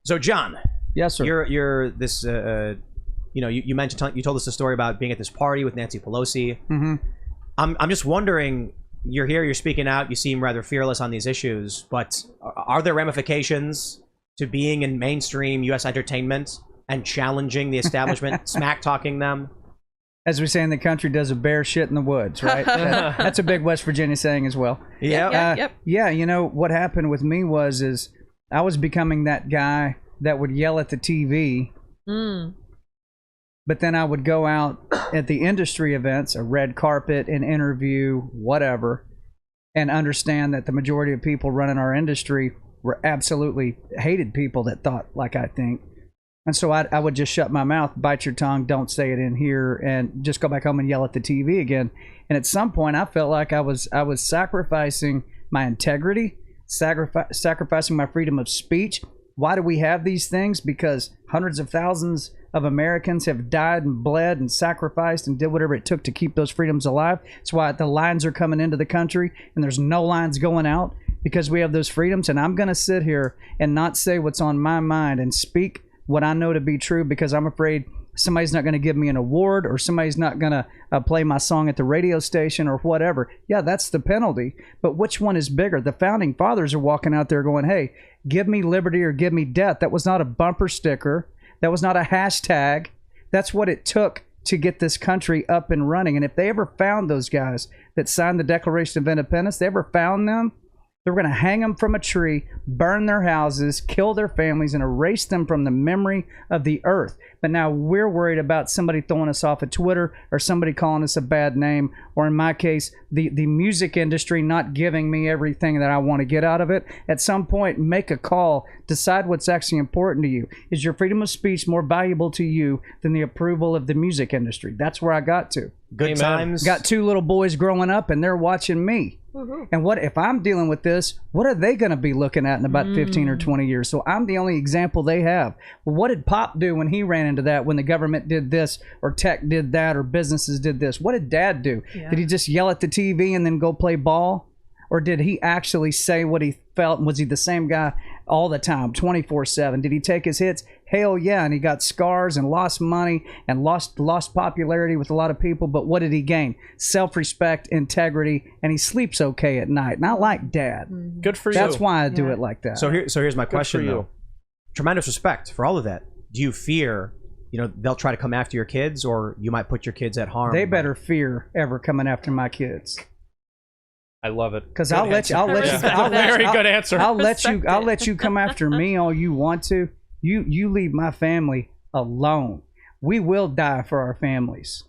So, John. Yes, sir. You're this. You mentioned you told us a story about being at this party with Nancy Pelosi. Mm-hmm. I'm just wondering. You're here. You're speaking out. You seem rather fearless on these issues. But are there ramifications to being in mainstream U.S. entertainment and challenging the establishment, smack talking them? As we say in the country, does a bear shit in the woods, right? That's a big West Virginia saying as well. Yep. Yeah, you know, what happened with me is I was becoming that guy that would yell at the TV, but then I would go out at the industry events, a red carpet, an interview, whatever, and understand that the majority of people running our industry were absolutely hated people that thought like I think. And so I would just shut my mouth, bite your tongue, don't say it in here, and just go back home and yell at the TV again. And at some point, I felt like I was sacrificing my integrity, sacrificing my freedom of speech. Why do we have these things? Because hundreds of thousands of Americans have died and bled and sacrificed and did whatever it took to keep those freedoms alive. That's why the lines are coming into the country and there's no lines going out, because we have those freedoms. And I'm going to sit here and not say what's on my mind and speak what I know to be true, because I'm afraid somebody's not going to give me an award, or somebody's not going to play my song at the radio station or whatever. Yeah, that's the penalty. But which one is bigger? The founding fathers are walking out there going, hey, give me liberty or give me death. That was not a bumper sticker. That was not a hashtag. That's what it took to get this country up and running. And if they ever found those guys that signed the Declaration of Independence, they ever found them, they were going to hang them from a tree, burn their houses, kill their families, and erase them from the memory of the earth. But now we're worried about somebody throwing us off of Twitter, or somebody calling us a bad name, or in my case, the music industry not giving me everything that I want to get out of it. At some point, make a call. Decide what's actually important to you. Is your freedom of speech more valuable to you than the approval of the music industry? That's where I got to. Good times. Got two little boys growing up, and they're watching me. And what if I'm dealing with this? What are they going to be looking at in about 15 or 20 years? So I'm the only example they have. Well, what did Pop do when he ran into that, when the government did this, or tech did that, or businesses did this? What did Dad do? Yeah. Did he just yell at the TV and then go play ball? Or did he actually say what he felt? And was he the same guy all the time, 24/7? Did he take his hits? Hell yeah. And he got scars and lost money and lost popularity with a lot of people. But what did he gain? Self-respect, integrity, and he sleeps okay at night. Not like Dad. Good for you. That's why I do it like that. So here's my question, though. Tremendous respect for all of that. Do you fear, they'll try to come after your kids, or you might put your kids at harm? They better fear ever coming after my kids. I love it. Because I'll let you. Very good answer. I'll let you come after me all you want to. You leave my family alone. We will die for our families.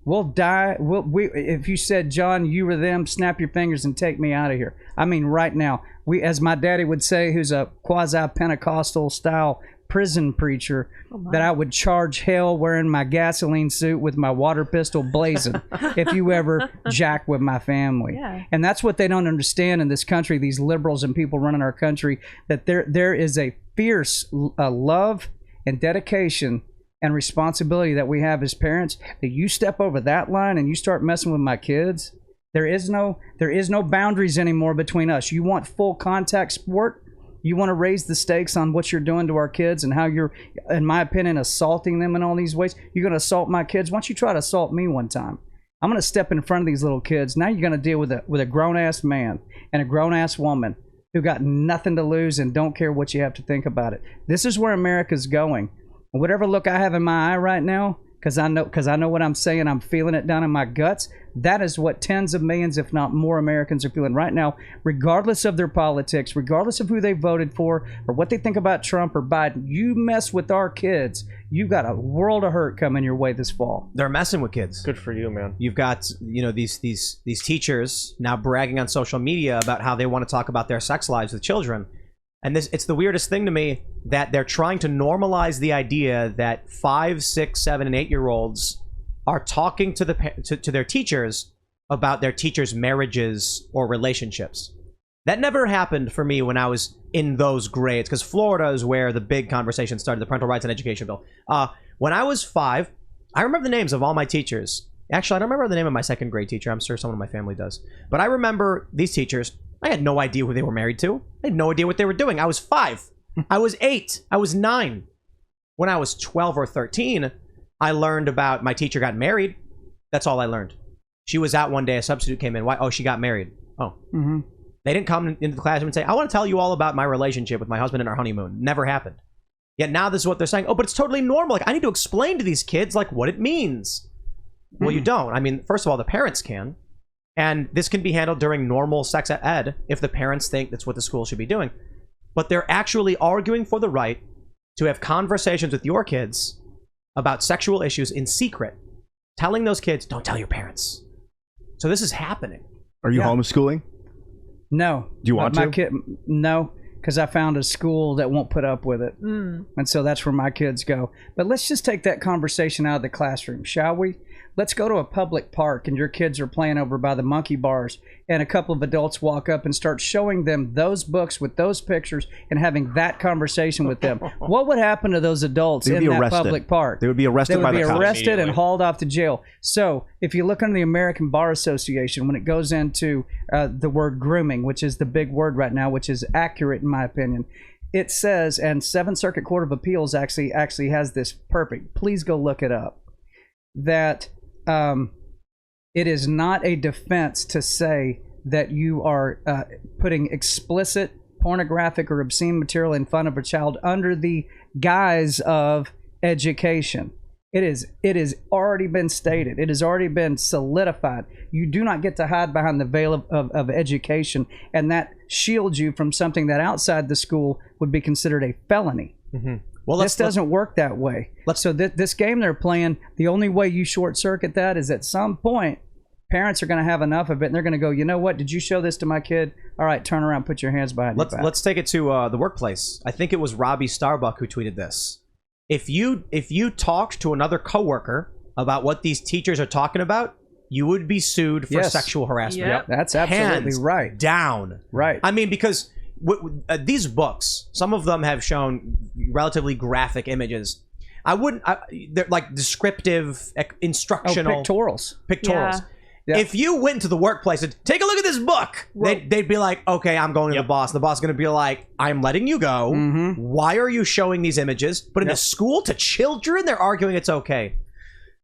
We'll die. If you said, John, you were them, snap your fingers and take me out of here. I mean, right now. As my daddy would say, who's a quasi-Pentecostal style prison preacher, that I would charge hell wearing my gasoline suit with my water pistol blazing if you ever jack with my family. Yeah. And that's what they don't understand in this country, these liberals and people running our country, that there is a fierce love and dedication and responsibility that we have as parents, that you step over that line and you start messing with my kids, there is no boundaries anymore between us. You want full contact sport? You want to raise the stakes on what you're doing to our kids and how you're, in my opinion, assaulting them in all these ways? You're going to assault my kids? Why don't you try to assault me one time? I'm going to step in front of these little kids. Now you're going to deal with a grown-ass man and a grown-ass woman who got nothing to lose and don't care what you have to think about it. This is where America's going. Whatever look I have in my eye right now, because I know what I'm saying, I'm feeling it down in my guts. That is what tens of millions, if not more, Americans are feeling right now, regardless of their politics, regardless of who they voted for or what they think about Trump or Biden. You mess with our kids, you got a world of hurt coming your way this fall. They're messing with kids. Good for you, man. You've got these teachers now bragging on social media about how they want to talk about their sex lives with children. And it's the weirdest thing to me that they're trying to normalize the idea that 5, 6, 7, and 8-year-olds are talking to their teachers about their teachers' marriages or relationships. That never happened for me when I was in those grades, because Florida is where the big conversation started, the Parental Rights and Education Bill. When I was 5, I remember the names of all my teachers. Actually, I don't remember the name of my second grade teacher. I'm sure someone in my family does. But I remember these teachers. I had no idea who they were married to. I had no idea what they were doing. I was 5. I was 8. I was 9. When I was 12 or 13, I learned about my teacher got married. That's all I learned. She was out one day. A substitute came in. Why? Oh, she got married. Oh. Mm-hmm. They didn't come into the classroom and say, I want to tell you all about my relationship with my husband and our honeymoon. Never happened. Yet now this is what they're saying. Oh, but it's totally normal. Like, I need to explain to these kids, like, what it means. Well, you don't. I mean, first of all, the parents can. And this can be handled during normal sex ed if the parents think that's what the school should be doing. But they're actually arguing for the right to have conversations with your kids about sexual issues in secret. Telling those kids, don't tell your parents. So this is happening. Are you homeschooling? No. Do you want my to? Kid, no, because I found a school that won't put up with it. And so that's where my kids go. But let's just take that conversation out of the classroom, shall we? Let's go to a public park and your kids are playing over by the monkey bars and a couple of adults walk up and start showing them those books with those pictures and having that conversation with them. What would happen to those adults in that public park? They would be arrested by the cops. They would be arrested and hauled off to jail. So if you look under the American Bar Association, when it goes into the word grooming, which is the big word right now, which is accurate in my opinion, it says, and Seventh Circuit Court of Appeals actually has this perfect. Please go look it up. That it is not a defense to say that you are putting explicit, pornographic, or obscene material in front of a child under the guise of education. It has already been stated. It has already been solidified. You do not get to hide behind the veil of education, and that shields you from something that outside the school would be considered a felony. Mm-hmm. Well, this doesn't work that way. So this game they're playing, the only way you short circuit that is at some point, parents are going to have enough of it, and they're going to go, you know what? Did you show this to my kid? All right, turn around, put your hands behind your back. Let's take it to the workplace. I think it was Robbie Starbuck who tweeted this. If you talked to another coworker about what these teachers are talking about, you would be sued for sexual harassment. Yep. That's absolutely Hands right. Down. Right. I mean, because these books, some of them have shown relatively graphic images. They're like descriptive, instructional. Pictorials. Yeah. If you went to the workplace and take a look at this book, they'd be like, okay, I'm going to the boss. The boss is going to be like, I'm letting you go. Mm-hmm. Why are you showing these images? But in the school to children, they're arguing it's okay.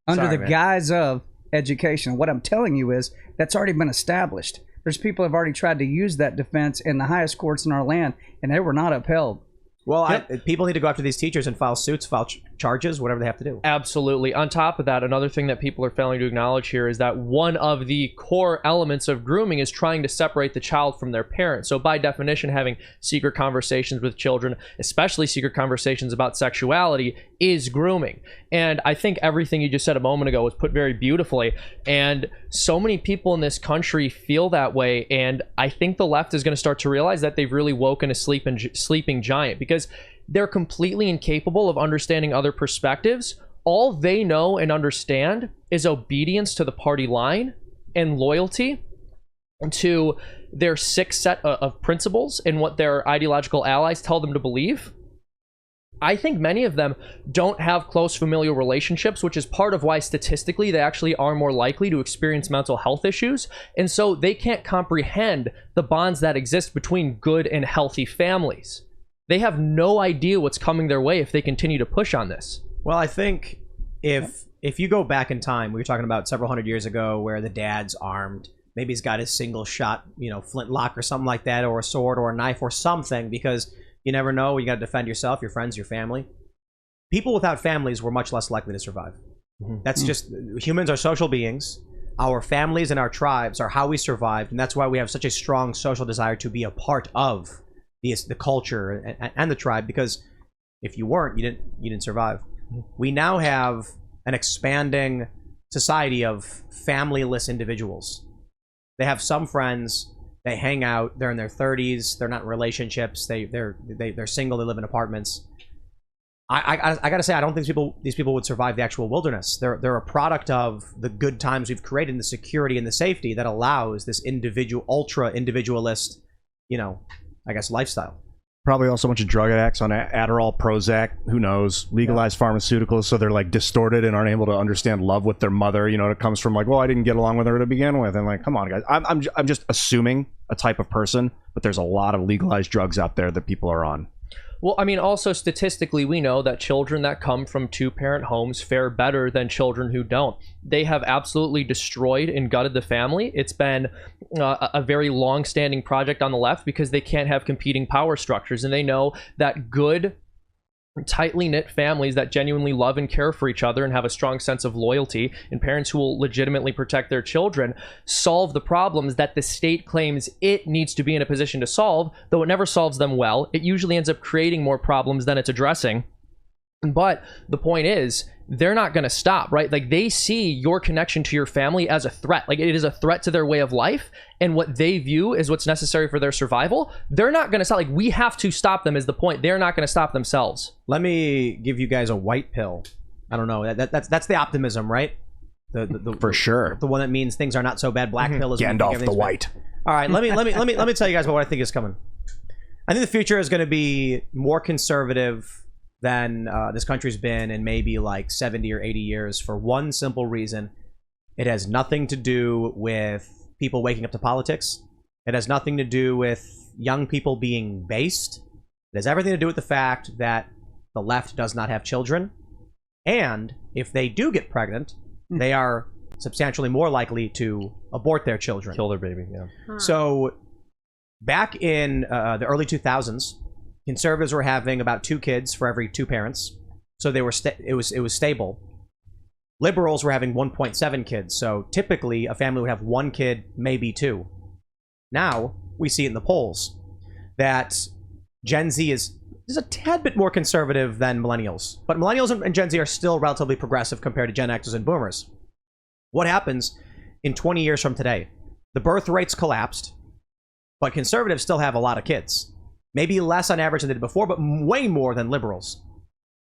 Under the guise of education. What I'm telling you is that's already been established. There's people who have already tried to use that defense in the highest courts in our land, and they were not upheld. Well, people need to go after these teachers and file suits, file charges, whatever they have to do. Absolutely. On top of that, another thing that people are failing to acknowledge here is that one of the core elements of grooming is trying to separate the child from their parents. So by definition, having secret conversations with children, especially secret conversations about sexuality, is grooming. And I think everything you just said a moment ago was put very beautifully. And so many people in this country feel that way. And I think the left is going to start to realize that they've really woken a sleeping giant, because they're completely incapable of understanding other perspectives. All they know and understand is obedience to the party line and loyalty to their sick set of principles and what their ideological allies tell them to believe. I think many of them don't have close familial relationships, which is part of why statistically they actually are more likely to experience mental health issues. And so they can't comprehend the bonds that exist between good and healthy families. They have no idea what's coming their way if they continue to push on this. Well, I think if you go back in time, we were talking about several hundred years ago where the dad's armed. Maybe he's got his single shot, flintlock or something like that, or a sword or a knife or something, because you never know. You got to defend yourself, your friends, your family. People without families were much less likely to survive. Mm-hmm. That's just, humans are social beings. Our families and our tribes are how we survived, and that's why we have such a strong social desire to be a part of the culture and the tribe, because if you weren't, you didn't survive. We now have an expanding society of familyless individuals. They have some friends, they hang out, they're in their 30s, they're not in relationships, they're single, they live in apartments. I gotta say, I don't think these people would survive the actual wilderness. They're a product of the good times we've created, and the security and the safety that allows this ultra individualist, I guess, lifestyle. Probably also a bunch of drug addicts on Adderall, Prozac, who knows, legalized pharmaceuticals, so they're like distorted and aren't able to understand love with their mother. It comes from like, well, I didn't get along with her to begin with, and like, come on, guys. I'm just assuming a type of person, but there's a lot of legalized drugs out there that people are on. Well, I mean, also statistically, we know that children that come from two-parent homes fare better than children who don't. They have absolutely destroyed and gutted the family. It's been a very long-standing project on the left because they can't have competing power structures, and they know that good, tightly knit families that genuinely love and care for each other and have a strong sense of loyalty, and parents who will legitimately protect their children, solve the problems that the state claims it needs to be in a position to solve. Though it never solves them well, it usually ends up creating more problems than it's addressing. But the point is, they're not going to stop, right? Like, they see your connection to your family as a threat. Like, it is a threat to their way of life, and what they view is what's necessary for their survival. They're not going to stop. Like, we have to stop them is the point. They're not going to stop themselves. Let me give you guys a white pill. I don't know. That's the optimism, right? The For sure. The one that means things are not so bad. Black pill is Gandalf the White. All right, let me tell you guys about what I think is coming. I think the future is going to be more conservative than this country's been in maybe like 70 or 80 years, for one simple reason. It has nothing to do with people waking up to politics. It has nothing to do with young people being based. It has everything to do with the fact that the left does not have children. And if they do get pregnant, they are substantially more likely to abort their children. Kill their baby, yeah. So back in the early 2000s, conservatives were having about 2 kids for every 2 parents, so they were it was stable. Liberals were having 1.7 kids, so typically a family would have 1 kid, maybe 2. Now we see it in the polls that Gen Z is a tad bit more conservative than millennials, but millennials and Gen Z are still relatively progressive compared to Gen Xers and Boomers. What happens in 20 years from today? The birth rates collapsed, but conservatives still have a lot of kids. Maybe less on average than they did before, but way more than liberals.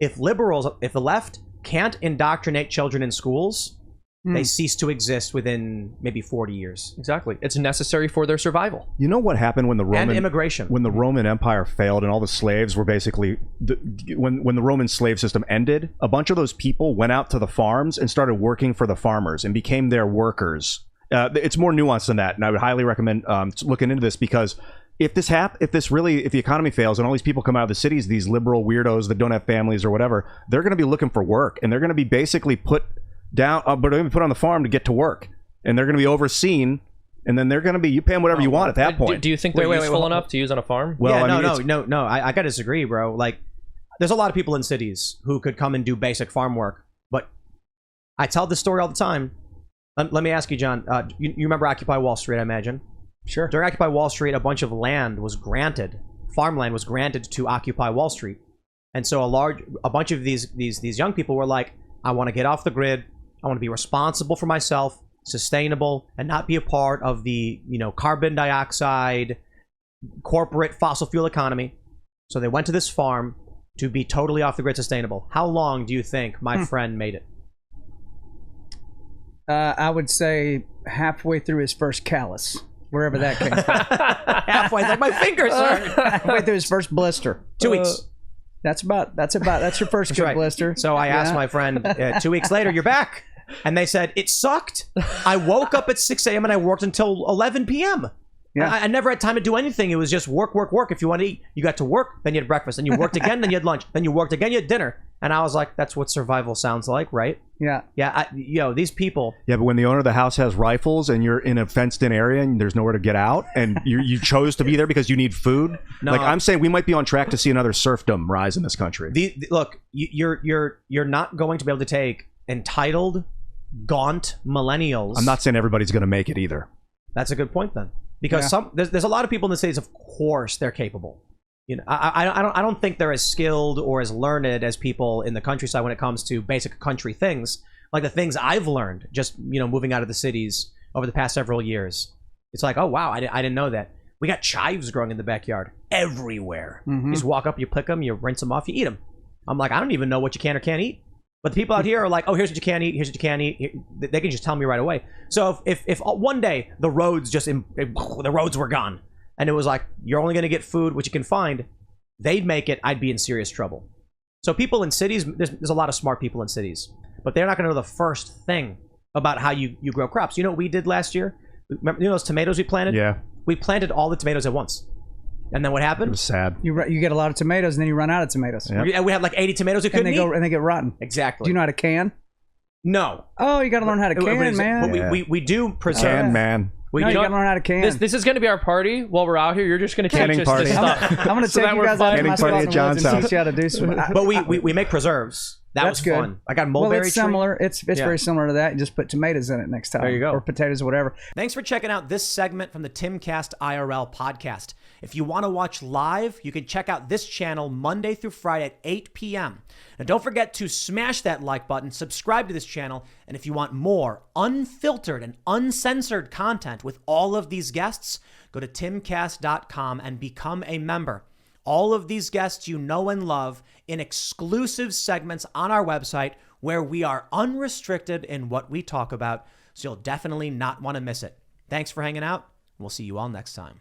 If the left can't indoctrinate children in schools, they cease to exist within maybe 40 years. Exactly. It's necessary for their survival. You know what happened when the Roman and immigration, when the Roman Empire failed and all the slaves were basically when the Roman slave system ended, a bunch of those people went out to the farms and started working for the farmers and became their workers. It's more nuanced than that, and I would highly recommend looking into this, because if the economy fails and all these people come out of the cities, these liberal weirdos that don't have families or whatever, they're going to be looking for work, and they're going to be basically put down, but they're going to be put on the farm to get to work, and they're going to be overseen, and then they're going to be, you pay them whatever you want at that point. Do you think they're useful enough to use on a farm? Well, yeah, no. I gotta disagree, bro. Like, there's a lot of people in cities who could come and do basic farm work, but I tell this story all the time. Let me ask you, John. You remember Occupy Wall Street, I imagine? Sure. During Occupy Wall Street, a bunch of farmland was granted to Occupy Wall Street, and so a bunch of these young people were like, I want to get off the grid. I want to be responsible for myself, sustainable, and not be a part of the carbon dioxide corporate fossil fuel economy. So they went to this farm to be totally off the grid, sustainable. How long do you think my friend made it? I would say halfway through his first callus, wherever that came from. Halfway, like my fingers, sir. Halfway through his first blister. 2 weeks. That's your first good blister. So I asked my friend 2 weeks later, "You're back?" And they said, "It sucked. I woke up at 6 a.m. and I worked until 11 p.m. Yeah. I never had time to do anything. It was just work, work, work. If you want to eat, you got to work, then you had breakfast, then you worked again, then you had lunch, then you worked again, you had dinner." And I was like, that's what survival sounds like, right? Yeah. Yeah, these people. Yeah, but when the owner of the house has rifles and you're in a fenced-in area and there's nowhere to get out, and you chose to be there because you need food, like I'm saying, we might be on track to see another serfdom rise in this country. Look, you're not going to be able to take entitled, gaunt millennials. I'm not saying everybody's going to make it either. That's a good point then, because there's a lot of people in the cities. Of course, they're capable. I don't think they're as skilled or as learned as people in the countryside when it comes to basic country things, like the things I've learned just moving out of the cities over the past several years. It's like, oh wow, I didn't know that. We got chives growing in the backyard everywhere. You just walk up, you pick them, you rinse them off, you eat them. I'm like, I don't even know what you can or can't eat. But the people out here are like, oh, here's what you can't eat, here's what you can't eat. They can just tell me right away. So if one day the roads were gone, and it was like, you're only going to get food which you can find, they'd make it, I'd be in serious trouble. So people in cities, there's a lot of smart people in cities, but they're not going to know the first thing about how you grow crops. You know what we did last year? Remember, those tomatoes we planted? Yeah. We planted all the tomatoes at once. And then what It happened? was sad. You get a lot of tomatoes, and then you run out of tomatoes, Yep. We had like 80 tomatoes we and couldn't they eat. go and they get rotten. Exactly. Do you know how to can? No. Oh, you got to learn how to can, man. But we do preserve. Can man. We No, do you got to learn how to can. This is going to be our party while we're out here. You're just going to teach Canning us party. this stuff. I'm going to So take that you we're guys out to fun. my Canning party spot at in the John's woods and house. teach you how to do some. But we make preserves. That That's was good. fun. I got Well, mulberry it's tree. similar. It's Yeah. very similar to that. You just put tomatoes in it next time. There you go. Or potatoes, whatever. Thanks for checking out this segment from the Timcast IRL podcast. If you want to watch live, you can check out this channel Monday through Friday at 8 p.m. And don't forget to smash that like button, subscribe to this channel, and if you want more unfiltered and uncensored content with all of these guests, go to timcast.com and become a member. All of these guests you know and love in exclusive segments on our website where we are unrestricted in what we talk about, so you'll definitely not want to miss it. Thanks for hanging out. We'll see you all next time.